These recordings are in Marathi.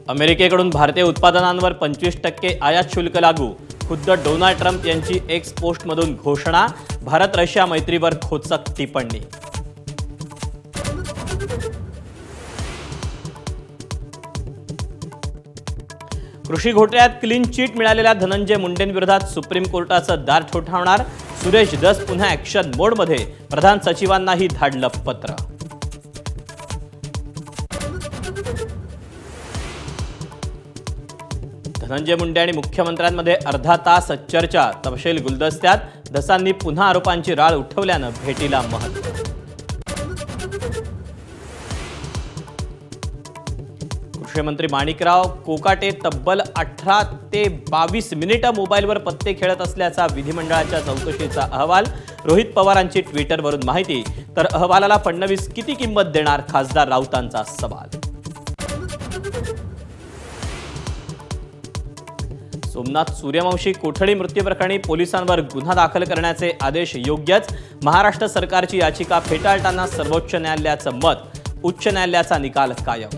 अमेरिकेकडून भारतीय उत्पादनांवर 25% आयात शुल्क लागू। खुद्द डोनाल्ड ट्रम्प यांची एक्स पोस्टमधून घोषणा। भारत रशिया मैत्रीवर खोचक टिप्पणी। कृषी घोटाळ्यात क्लीन चिट मिळालेल्या धनंजय मुंडेंविरोधात सुप्रीम कोर्टाचं दार ठोठावणार। सुरेश धस पुन्हा ॲक्शन मोडमध्ये। प्रधान सचिवांनाही धाडलं पत्र। धनंजय मुंडे आणि मुख्यमंत्र्यांमध्ये अर्धा तास चर्चा। तपशील गुलदस्त्यात। धसांनी पुन्हा आरोपांची राळ उठवल्यानं भेटीला महत्त्व। कृषी मंत्री माणिकराव कोकाटे तब्बल 18 ते 22 मिनिटं मोबाईलवर पत्ते खेळत असल्याचा विधिमंडळाच्या चौकशीचा अहवाल। रोहित पवारांची ट्विटरवरून माहिती। तर अहवालाला फडणवीस किती किंमत देणार? खासदार राऊतांचा सवाल। सोमनाथ सूर्यवंशी कोठडी मृत्यू प्रकरणी पोलिसांवर गुन्हा दाखल करण्याचे आदेश योग्यच। महाराष्ट्र सरकारची याचिका फेटाळताना सर्वोच्च न्यायालयाचं मत। उच्च न्यायालयाचा निकाल कायम।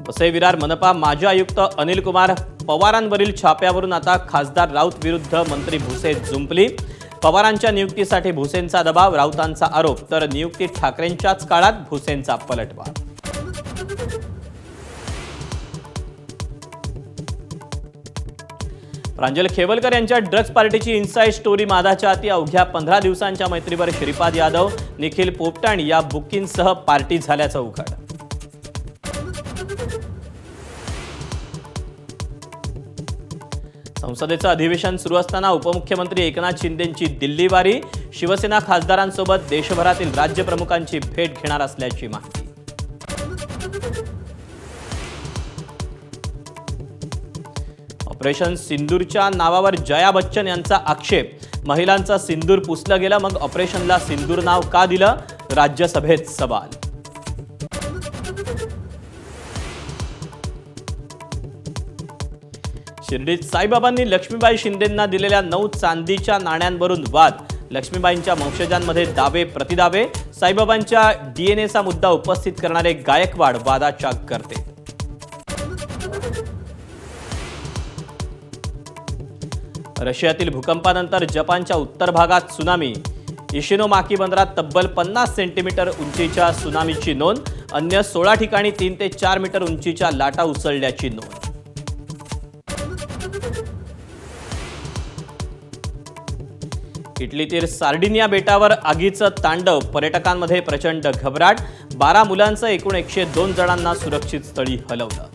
वसई विरार मनपा माजी आयुक्त अनिल कुमार पवारांवरील छाप्यावरून आता खासदार राऊत विरुद्ध मंत्री भुसे जुंपली। पवारांच्या नियुक्तीसाठी भुसेंचा दबाव। राऊतांचा आरोप। तर नियुक्ती ठाकरेंच्याच काळात भुसेंचा पलटवार। प्रांजल खेवलकर यांच्या ड्रग्ज पार्टीची इन्साइड स्टोरी मादाच्या हाती। अवघ्या 15 दिवसांच्या मैत्रीवर श्रीपाद यादव निखिल पोपटाण या बुकींसह पार्टी झाल्याचं उघड। संसदेचं अधिवेशन सुरू असताना उपमुख्यमंत्री एकनाथ शिंदेंची दिल्लीवारी। शिवसेना खासदारांसोबत देशभरातील राज्यप्रमुखांची भेट घेणार असल्याची माहिती। ऑपरेशन सिंदूरच्या नावावर जया बच्चन यांचा आक्षेप। महिलांचा सिंदूर पुसलं गेलं, मग ऑपरेशनला सिंदूर नाव का दिलं? राज्यसभेत सवाल। शिर्डीत साईबाबांनी लक्ष्मीबाई शिंदेंना दिलेल्या 9 चांदीच्या नाण्यांवरून वाद। लक्ष्मीबाईंच्या वंशजांमध्ये दावे प्रतिदावे। साईबाबांच्या डीएनएचा मुद्दा उपस्थित करणारे गायकवाड वादाच्या करते। रशियातील भूकंपानंतर जपानच्या उत्तर भागात त्सुनामी। इशिनोमाकी बंदरात तब्बल 50 सेंटीमीटर उंचीच्या त्सुनामीची नोंद। अन्य 16 ठिकाणी 3 ते 4 मीटर उंचीच्या लाटा उसळल्याची नोंद। इटलीतील सार्डिनिया बेटावर आगीचं तांडव। पर्यटकांमध्ये प्रचंड घबराट। 12 मुलांचं एकूण 102 जणांना सुरक्षित स्थळी हलवलं।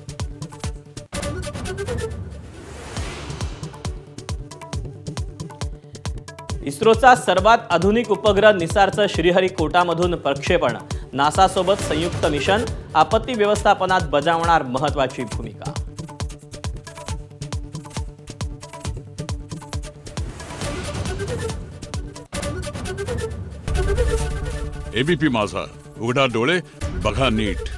इस्रोचा सर्वात आधुनिक उपग्रह निसारचं श्रीहरिकोटामधून प्रक्षेपण। नासासोबत संयुक्त मिशन। आपत्ती व्यवस्थापनात बजावणार महत्त्वाची भूमिका। एबीपी माझा, उघडा डोळे बघा नीट।